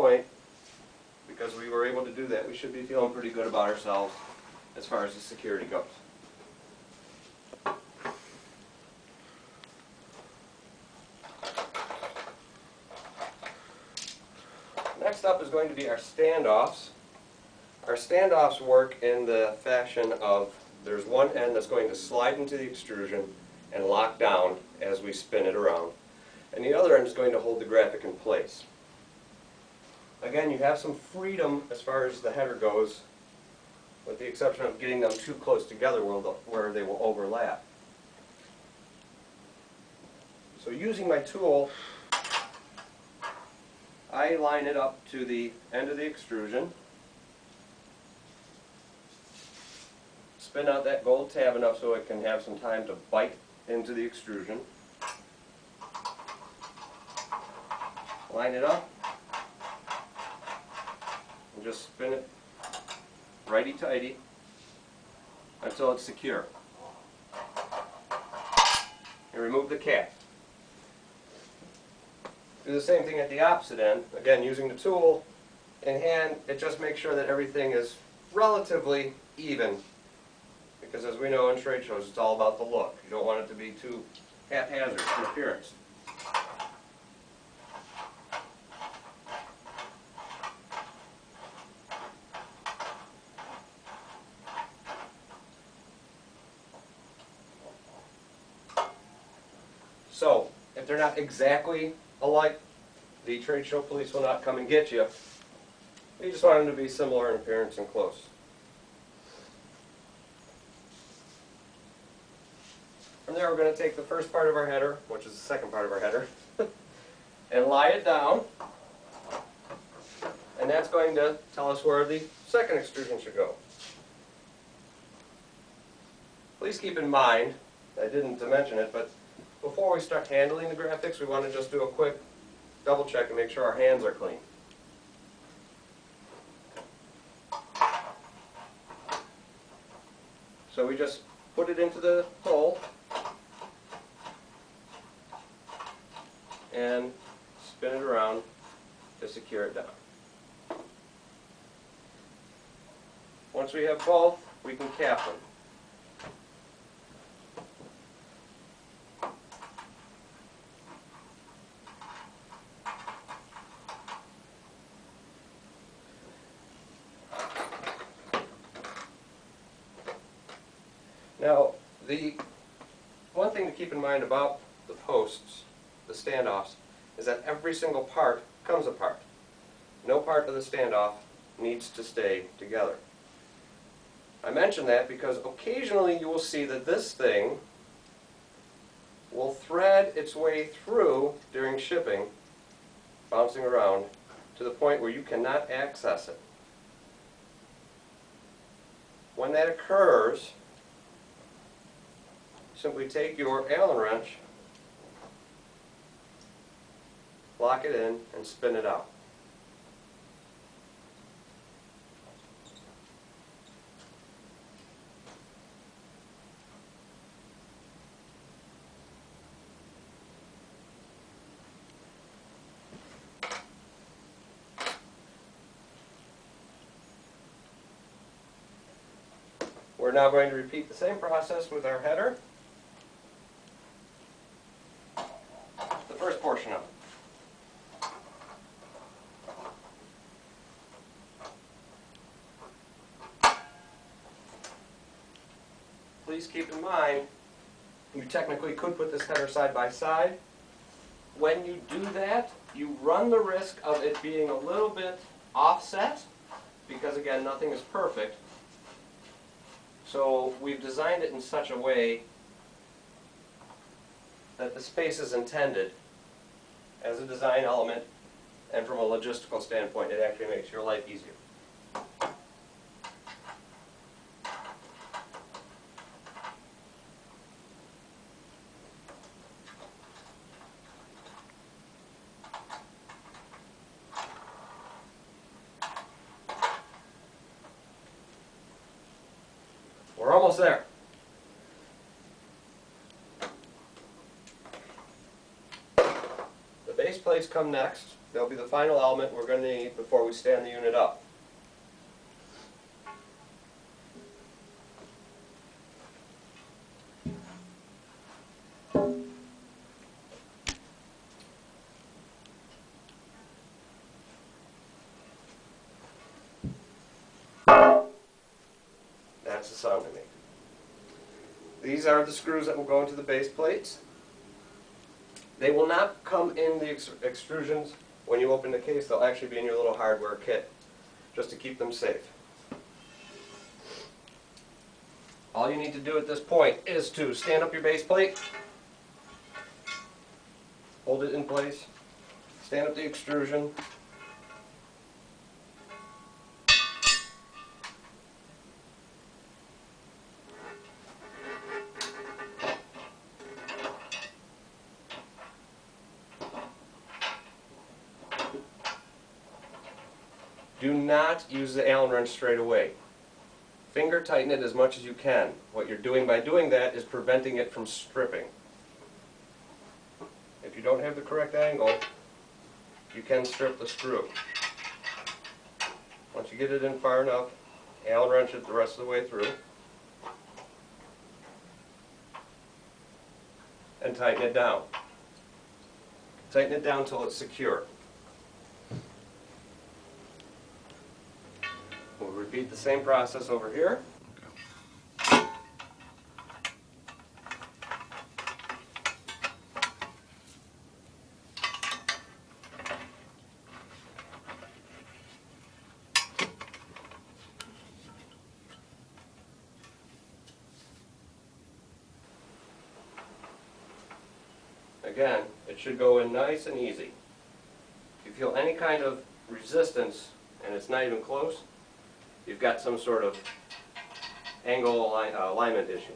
point, because we were able to do that, we should be feeling pretty good about ourselves as far as the security goes. Next up is going to be our standoffs. Our standoffs work in the fashion of there's one end that's going to slide into the extrusion and lock down as we spin it around, and the other end is going to hold the graphic in place. Again, you have some freedom as far as the header goes, with the exception of getting them too close together where they will overlap. So using my tool, I line it up to the end of the extrusion, spin out that gold tab enough so it can have some time to bite into the extrusion, line it up, and just spin it righty-tighty until it's secure. And remove the cap. Do the same thing at the opposite end. Again, using the tool in hand, it just makes sure that everything is relatively even. Because as we know in trade shows, it's all about the look. You don't want it to be too haphazard in appearance. So, if they're not exactly alike, the trade show police will not come and get you. You just want them to be similar in appearance and close. From there, we're going to take the first part of our header, which is the second part of our header, and lie it down. And that's going to tell us where the second extrusion should go. Please keep in mind, I didn't mention it, but before we start handling the graphics, we want to just do a quick double check and make sure our hands are clean. So we just put it into the hole and spin it around to secure it down. Once we have both, we can cap them. Now, the one thing to keep in mind about the posts, the standoffs, is that every single part comes apart. No part of the standoff needs to stay together. I mention that because occasionally you will see that this thing will thread its way through during shipping, bouncing around, to the point where you cannot access it. When that occurs, simply take your Allen wrench, lock it in, and spin it out. We're now going to repeat the same process with our header. The first portion of it. Please keep in mind, you technically could put this header side by side. When you do that, you run the risk of it being a little bit offset, because again, nothing is perfect. So we've designed it in such a way that the space is intended as a design element, and from a logistical standpoint, it actually makes your life easier. We're almost there. The base plate plates come next. They'll be the final element we're going to need before we stand the unit up. That's the sound I make. These are the screws that will go into the base plates. They will not come in the extrusions when you open the case. They'll actually be in your little hardware kit, just to keep them safe. All you need to do at this point is to stand up your base plate, hold it in place, stand up the extrusion, do not use the Allen wrench straight away. Finger tighten it as much as you can. What you're doing by doing that is preventing it from stripping. If you don't have the correct angle, you can strip the screw. Once you get it in far enough, Allen wrench it the rest of the way through, and tighten it down. Tighten it down until it's secure. We'll repeat the same process over here. Again, it should go in nice and easy. If you feel any kind of resistance and it's not even close, you've got some sort of angle alignment issue.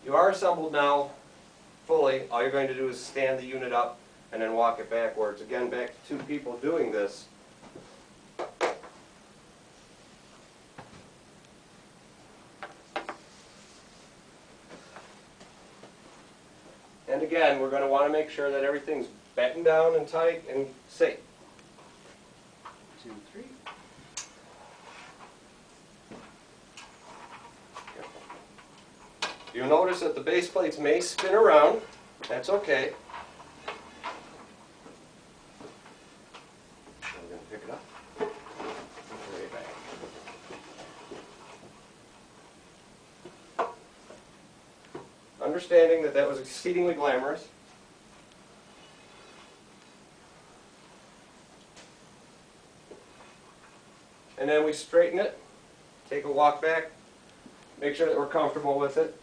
You are assembled now fully. All you're going to do is stand the unit up and then walk it backwards. Again, back to 2 people doing this. And again, we're going to want to make sure that everything's battened down and tight and safe. 2, 3. You'll notice that the base plates may spin around. That's okay. I'm going to pick it up. Put it right back. Understanding that that was exceedingly glamorous. And then we straighten it, take a walk back, make sure that we're comfortable with it,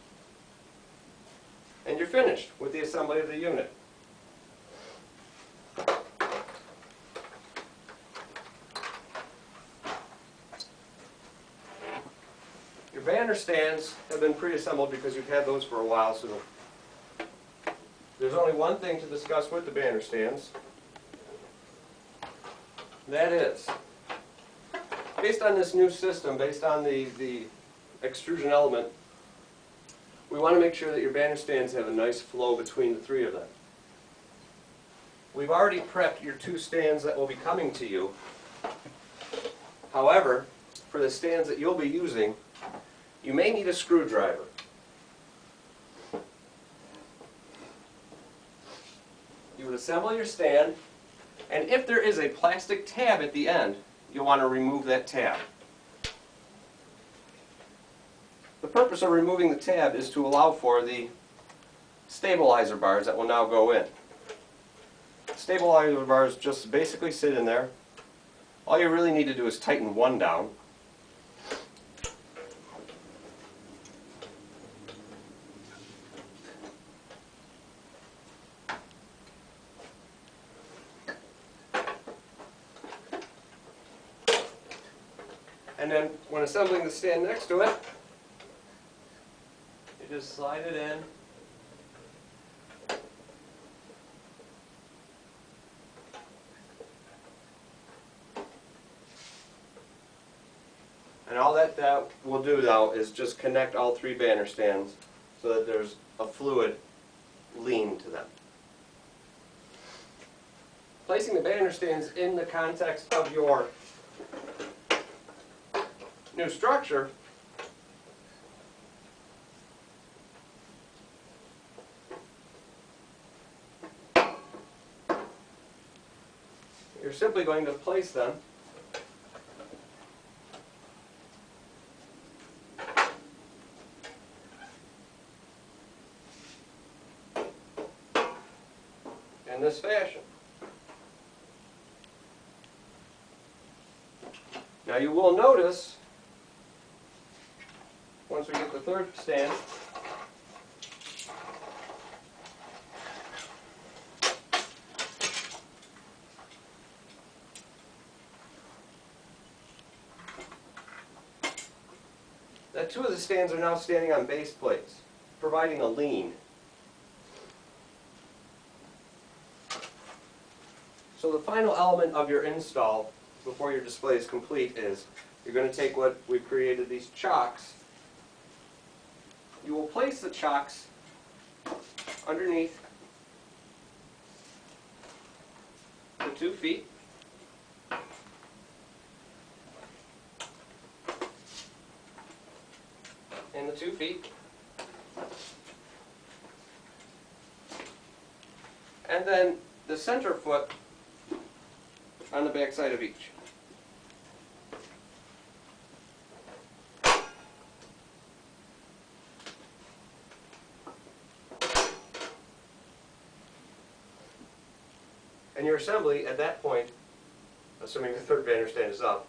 and you're finished with the assembly of the unit. Your banner stands have been pre-assembled because you've had those for a while, so there's only one thing to discuss with the banner stands. That is, based on this new system, based on the extrusion element, we want to make sure that your banner stands have a nice flow between the 3 of them. We've already prepped your 2 stands that will be coming to you. However, for the stands that you'll be using, you may need a screwdriver. You would assemble your stand, and if there is a plastic tab at the end, you'll want to remove that tab. The purpose of removing the tab is to allow for the stabilizer bars that will now go in. Stabilizer bars just basically sit in there. All you really need to do is tighten one down. And then when assembling the stand next to it, you just slide it in. And all that will do now is just connect all 3 banner stands so that there's a fluid lean to them. Placing the banner stands in the context of your new structure you're simply going to place them in this fashion. Now you will notice, once we get the third stand, that two of the stands are now standing on base plates, providing a lean. So the final element of your install before your display is complete is you're going to take what we've created, these chocks. You will place the chocks underneath the 2 feet. And the 2 feet. And then the center foot on the back side of each. And your assembly at that point, assuming the third banner stand is up,